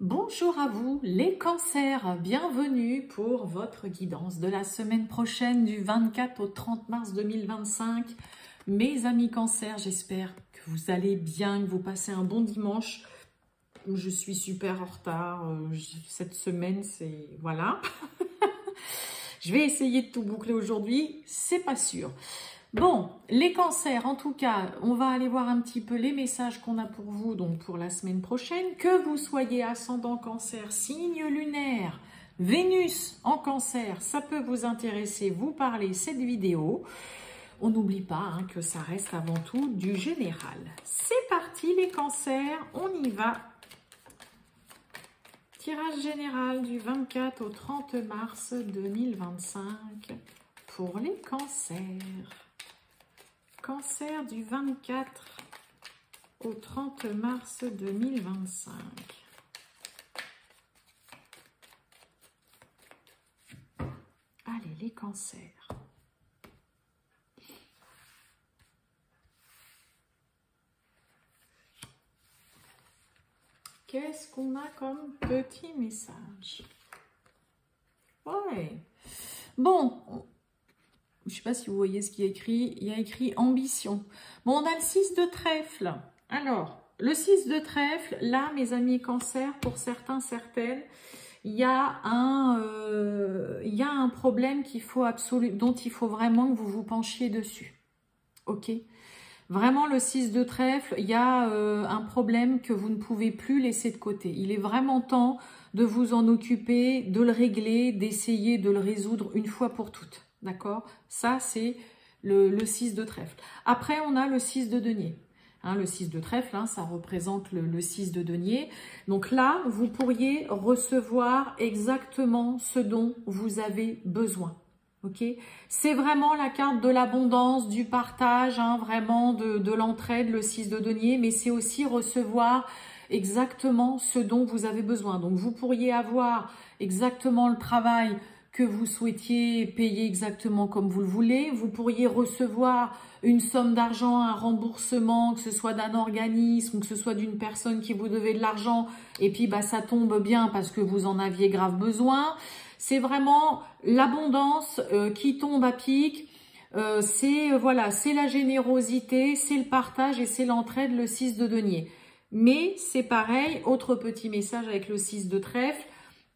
Bonjour à vous les cancers, bienvenue pour votre guidance de la semaine prochaine du 24 au 30 mars 2025. Mes amis cancers, j'espère que vous allez bien, que vous passez un bon dimanche. Je suis super en retard, cette semaine c'est... voilà. Je vais essayer de tout boucler aujourd'hui, c'est pas sûr. Bon, les cancers, en tout cas, on va aller voir un petit peu les messages qu'on a pour vous, donc pour la semaine prochaine. Que vous soyez ascendant cancer, signe lunaire, Vénus en cancer, ça peut vous intéresser, vous parler cette vidéo. On n'oublie pas que ça reste avant tout du général. C'est parti les cancers, on y va. Tirage général du 24 au 30 mars 2025 pour les cancers. Cancer du 24 au 30 mars 2025. Allez, les cancers. Qu'est-ce qu'on a comme petit message? Ouais. Bon. Je ne sais pas si vous voyez ce qu'il y a écrit. Il y a écrit ambition. Bon, on a le 6 de trèfle. Alors, le 6 de trèfle, là, mes amis cancer, pour certains, certaines, il y a un problème dont il faut vraiment que vous vous penchiez dessus. Ok? Vraiment, le 6 de trèfle, il y a un problème que vous ne pouvez plus laisser de côté. Il est vraiment temps de vous en occuper, de le régler, d'essayer de le résoudre une fois pour toutes. D'accord? Ça, c'est le 6 de trèfle. Après, on a le 6 de denier. Le 6 de trèfle, ça représente le 6 de denier. Donc là, vous pourriez recevoir exactement ce dont vous avez besoin. Ok? C'est vraiment la carte de l'abondance, du partage, vraiment de l'entraide, le 6 de denier. Mais c'est aussi recevoir exactement ce dont vous avez besoin. Donc, vous pourriez avoir exactement le travail que vous souhaitiez payer exactement comme vous le voulez. Vous pourriez recevoir une somme d'argent, un remboursement, que ce soit d'un organisme ou que ce soit d'une personne qui vous devait de l'argent. Et puis, ça tombe bien parce que vous en aviez grave besoin. C'est vraiment l'abondance qui tombe à pic. C'est la générosité, c'est le partage et c'est l'entraide, le 6 de denier. Mais c'est pareil, autre petit message avec le 6 de trèfle.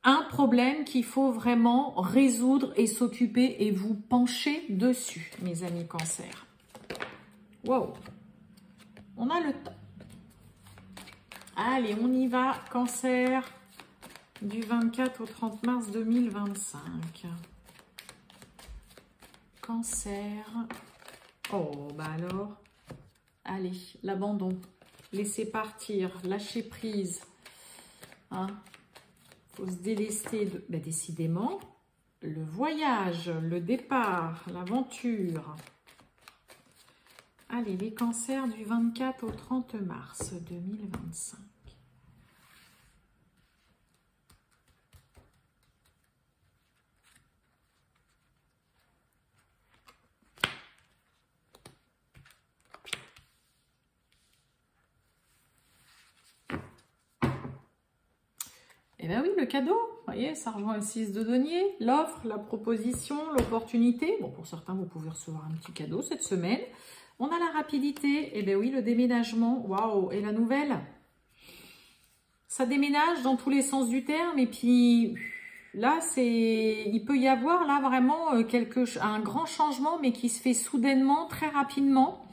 Un problème qu'il faut vraiment résoudre et s'occuper et vous pencher dessus, mes amis cancer. Wow, on a le temps. Allez, on y va, cancer, du 24 au 30 mars 2025. Cancer. Oh, alors, allez, l'abandon, laisser partir, lâcher prise. Faut se délester de, décidément, le voyage, le départ, l'aventure. Allez, les cancers du 24 au 30 mars 2025. Eh bien oui, le cadeau, vous voyez, ça rejoint le 6 de denier, l'offre, la proposition, l'opportunité. Bon, pour certains, vous pouvez recevoir un petit cadeau cette semaine. On a la rapidité, eh bien oui, le déménagement, waouh, et la nouvelle. Ça déménage dans tous les sens du terme, et puis là, il peut y avoir là vraiment un grand changement, mais qui se fait soudainement, très rapidement.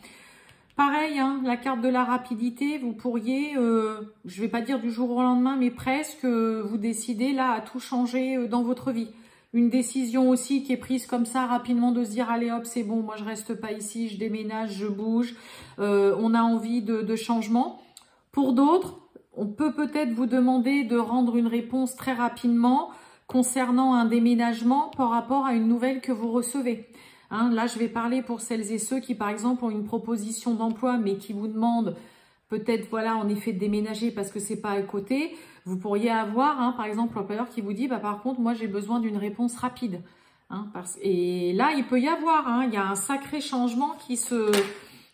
Pareil, la carte de la rapidité, vous pourriez, je ne vais pas dire du jour au lendemain, mais presque, vous décidez là à tout changer dans votre vie. Une décision aussi qui est prise comme ça rapidement de se dire, allez hop, c'est bon, moi je reste pas ici, je déménage, je bouge. On a envie de changement. Pour d'autres, on peut peut-être vous demander de rendre une réponse très rapidement concernant un déménagement par rapport à une nouvelle que vous recevez. Là, je vais parler pour celles et ceux qui, par exemple, ont une proposition d'emploi, mais qui vous demandent peut-être, en effet, de déménager parce que c'est pas à côté. Vous pourriez avoir, par exemple, l'employeur qui vous dit, par contre, moi, j'ai besoin d'une réponse rapide. Et là, il peut y avoir, il y a un sacré changement qui se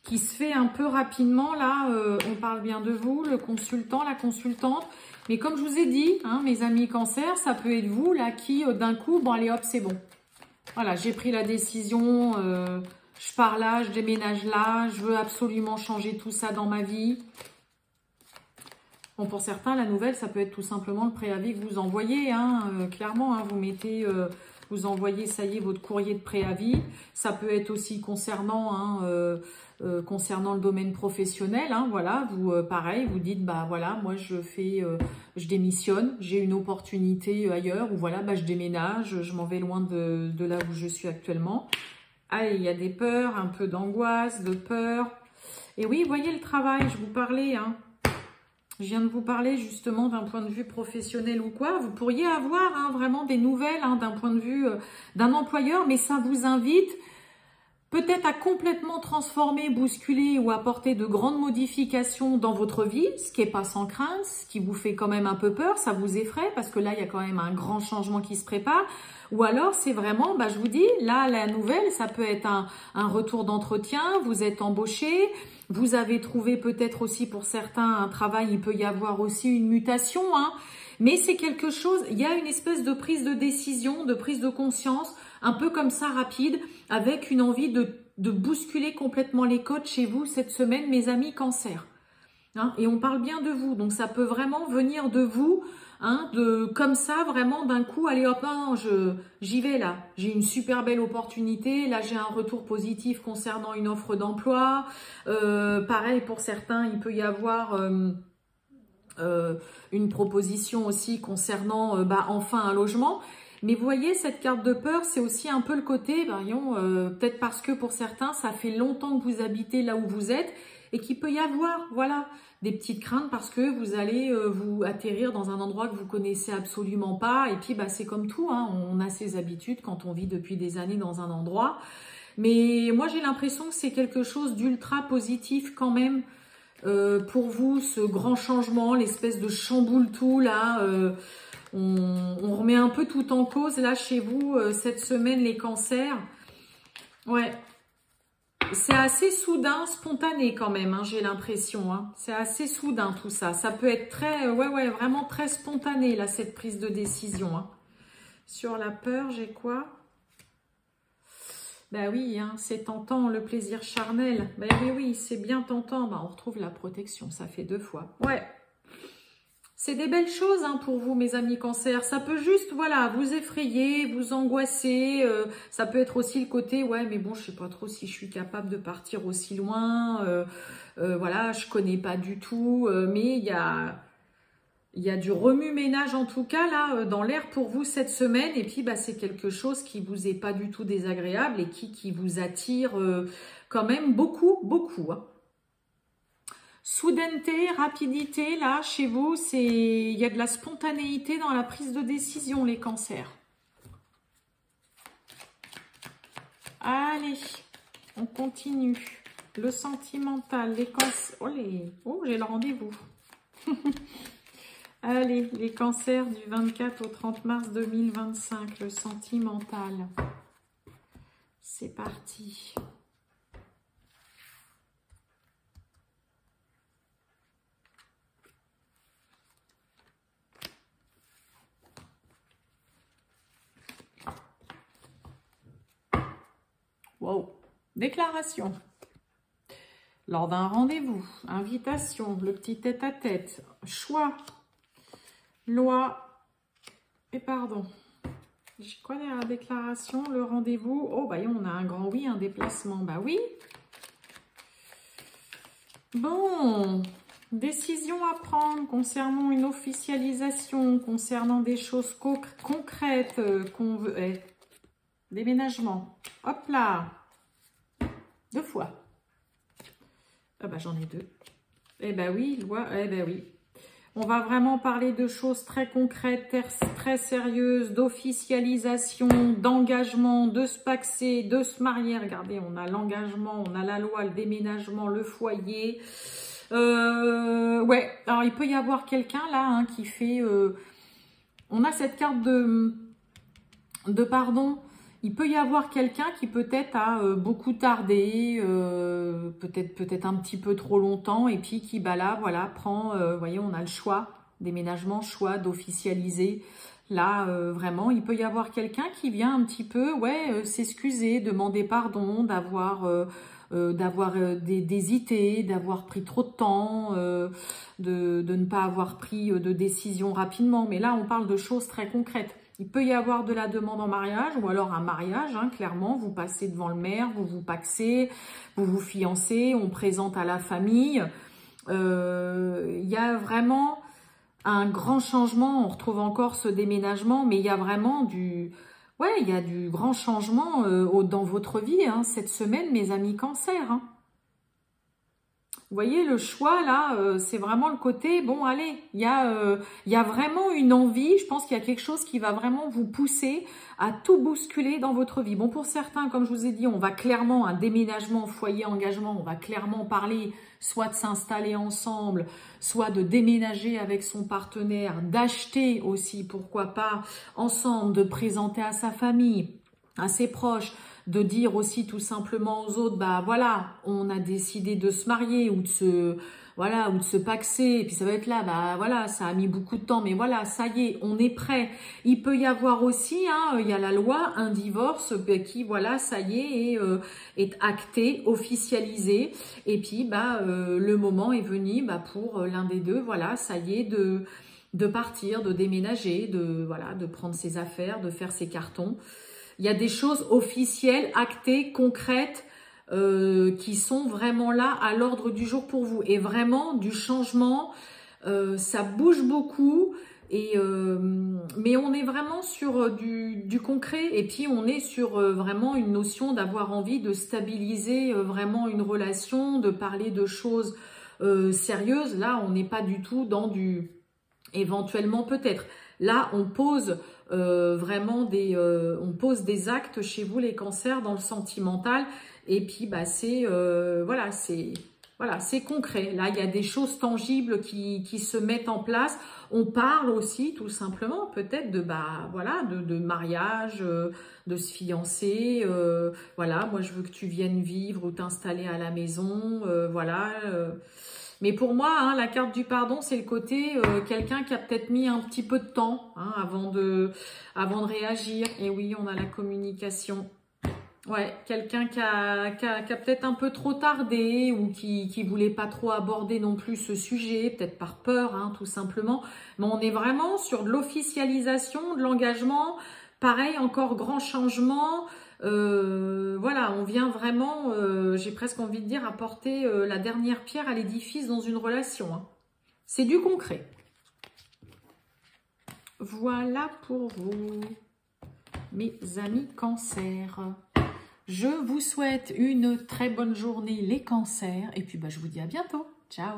fait un peu rapidement. Là, on parle bien de vous, le consultant, la consultante. Mais comme je vous ai dit, hein, mes amis Cancer, ça peut être vous là qui, d'un coup, bon allez hop, c'est bon. Voilà, j'ai pris la décision, je pars là, je déménage là, je veux absolument changer tout ça dans ma vie. Bon, pour certains, la nouvelle, ça peut être tout simplement le préavis que vous envoyez, hein, clairement, hein, vous mettez, vous envoyez, ça y est, votre courrier de préavis. Ça peut être aussi concernant, hein, concernant le domaine professionnel, hein, voilà, vous, pareil, vous dites, bah voilà, moi je fais, je démissionne, j'ai une opportunité ailleurs, ou voilà, bah je déménage, je m'en vais loin de là où je suis actuellement. Allez, il y a des peurs, un peu d'angoisse, de peur. Et oui, voyez le travail, je vous parlais, hein. Je viens de vous parler justement d'un point de vue professionnel ou quoi. Vous pourriez avoir hein, vraiment des nouvelles hein, d'un point de vue d'un employeur, mais ça vous invite peut-être à complètement transformer, bousculer ou apporter de grandes modifications dans votre vie, ce qui n'est pas sans crainte, ce qui vous fait quand même un peu peur, ça vous effraie parce que là, il y a quand même un grand changement qui se prépare. Ou alors, c'est vraiment, bah, je vous dis, là, la nouvelle, ça peut être un retour d'entretien, vous êtes embauché, vous avez trouvé peut-être aussi pour certains un travail, il peut y avoir aussi une mutation, hein. Mais c'est quelque chose, il y a une espèce de prise de décision, de prise de conscience, un peu comme ça rapide, avec une envie de bousculer complètement les codes chez vous cette semaine, mes amis Cancer. Hein, et on parle bien de vous, donc ça peut vraiment venir de vous, hein, comme ça, vraiment d'un coup, allez hop, non, j'y vais là, j'ai une super belle opportunité, là j'ai un retour positif concernant une offre d'emploi, pareil pour certains, il peut y avoir une proposition aussi concernant bah, enfin un logement. Mais vous voyez, cette carte de peur, c'est aussi un peu le côté, voyons, peut-être parce que pour certains, ça fait longtemps que vous habitez là où vous êtes et qu'il peut y avoir, voilà, des petites craintes parce que vous allez vous atterrir dans un endroit que vous connaissez absolument pas. Et puis, bah, c'est comme tout, hein, on a ses habitudes quand on vit depuis des années dans un endroit. Mais moi, j'ai l'impression que c'est quelque chose d'ultra positif quand même pour vous, ce grand changement, l'espèce de chamboule tout là. On remet un peu tout en cause là chez vous cette semaine les cancers. Ouais, c'est assez soudain, spontané quand même, hein, j'ai l'impression. Hein. C'est assez soudain tout ça. Ça peut être très, ouais, vraiment très spontané là cette prise de décision. Hein. Sur la peur, j'ai quoi? Ben oui, hein, c'est tentant le plaisir charnel. Ben oui, c'est bien tentant. Ben, on retrouve la protection, ça fait 2 fois. Ouais. C'est des belles choses hein, pour vous, mes amis Cancer. Ça peut juste, voilà, vous effrayer, vous angoisser. Ça peut être aussi le côté, ouais, mais bon, je sais pas trop si je suis capable de partir aussi loin. Voilà, je connais pas du tout. Mais il y a du remue-ménage en tout cas là dans l'air pour vous cette semaine. Et puis, bah, c'est quelque chose qui vous est pas du tout désagréable et qui vous attire quand même beaucoup, beaucoup. Hein. Soudaineté, rapidité, là, chez vous, il y a de la spontanéité dans la prise de décision, les cancers. Allez, on continue. Le sentimental, les cancers... Oh, j'ai le rendez-vous. Allez, les cancers du 24 au 30 mars 2025, le sentimental. C'est parti. Wow. Déclaration. Lors d'un rendez-vous, invitation, le petit tête-à-tête, choix, loi et pardon. J'ai quoi derrière la déclaration? Le rendez-vous. Oh, bah, on a un grand oui, un déplacement. Bah oui. Bon. Décision à prendre concernant une officialisation, concernant des choses concrètes qu'on veut... Déménagement. Hop là. 2 fois. Ah bah j'en ai 2. Eh ben oui, loi. Eh ben oui. On va vraiment parler de choses très concrètes, très sérieuses, d'officialisation, d'engagement, de se paxer, de se marier. Regardez, on a l'engagement, on a la loi, le déménagement, le foyer. Ouais, alors il peut y avoir quelqu'un là hein, qui fait... on a cette carte de pardon. Il peut y avoir quelqu'un qui peut-être a beaucoup tardé, peut-être un petit peu trop longtemps, et puis qui, bah là, voilà, prend, vous voyez, on a le choix, Déménagement, choix d'officialiser. Là, vraiment, il peut y avoir quelqu'un qui vient un petit peu, s'excuser, demander pardon, d'avoir d'hésiter, d'avoir pris trop de temps, de ne pas avoir pris de décision rapidement. Mais là, on parle de choses très concrètes. Il peut y avoir de la demande en mariage ou alors un mariage, hein, clairement. Vous passez devant le maire, vous vous pacsez, vous vous fiancez, on présente à la famille. Il y a vraiment un grand changement. On retrouve encore ce déménagement, mais il y a vraiment il y a du grand changement dans votre vie, hein, cette semaine, mes amis Cancer. Hein. Vous voyez, le choix, là, c'est vraiment le côté, bon, allez, il y a vraiment une envie, je pense qu'il y a quelque chose qui va vraiment vous pousser à tout bousculer dans votre vie. Bon, pour certains, comme je vous ai dit, on va clairement, un déménagement, foyer, engagement, on va clairement parler soit de s'installer ensemble, soit de déménager avec son partenaire, d'acheter aussi, pourquoi pas, ensemble, de présenter à sa famille, à ses proches, de dire aussi tout simplement aux autres, bah voilà, on a décidé de se marier ou de se paxer, et puis ça va être là, bah voilà, ça a mis beaucoup de temps, mais voilà, ça y est, on est prêt. Il peut y avoir aussi, hein, il y a la loi, un divorce qui, voilà, ça y est acté, officialisé, et puis bah le moment est venu, bah pour l'un des deux, voilà, ça y est, de partir, de déménager, de prendre ses affaires, de faire ses cartons. Il y a des choses officielles, actées, concrètes, qui sont vraiment là à l'ordre du jour pour vous. Et vraiment, du changement, ça bouge beaucoup. Mais on est vraiment sur du concret. Et puis, on est sur vraiment une notion d'avoir envie de stabiliser vraiment une relation, de parler de choses sérieuses. Là, on n'est pas du tout dans du éventuellement peut-être. Là, on pose vraiment on pose des actes chez vous les cancers dans le sentimental et puis bah c'est concret. Là, il y a des choses tangibles qui se mettent en place. On parle aussi tout simplement peut-être de mariage, de se fiancer. Voilà, moi je veux que tu viennes vivre ou t'installer à la maison. Mais pour moi, hein, la carte du pardon, c'est le côté quelqu'un qui a peut-être mis un petit peu de temps hein, avant de réagir. Et oui, on a la communication. Ouais, quelqu'un qui a peut-être un peu trop tardé ou qui voulait pas trop aborder non plus ce sujet, peut-être par peur, hein, tout simplement. Mais on est vraiment sur de l'officialisation, de l'engagement. Pareil, encore grand changement. Voilà, on vient vraiment, j'ai presque envie de dire, apporter la dernière pierre à l'édifice dans une relation. Hein. C'est du concret. Voilà pour vous, mes amis cancers. Je vous souhaite une très bonne journée, les cancers. Et puis, bah, je vous dis à bientôt. Ciao.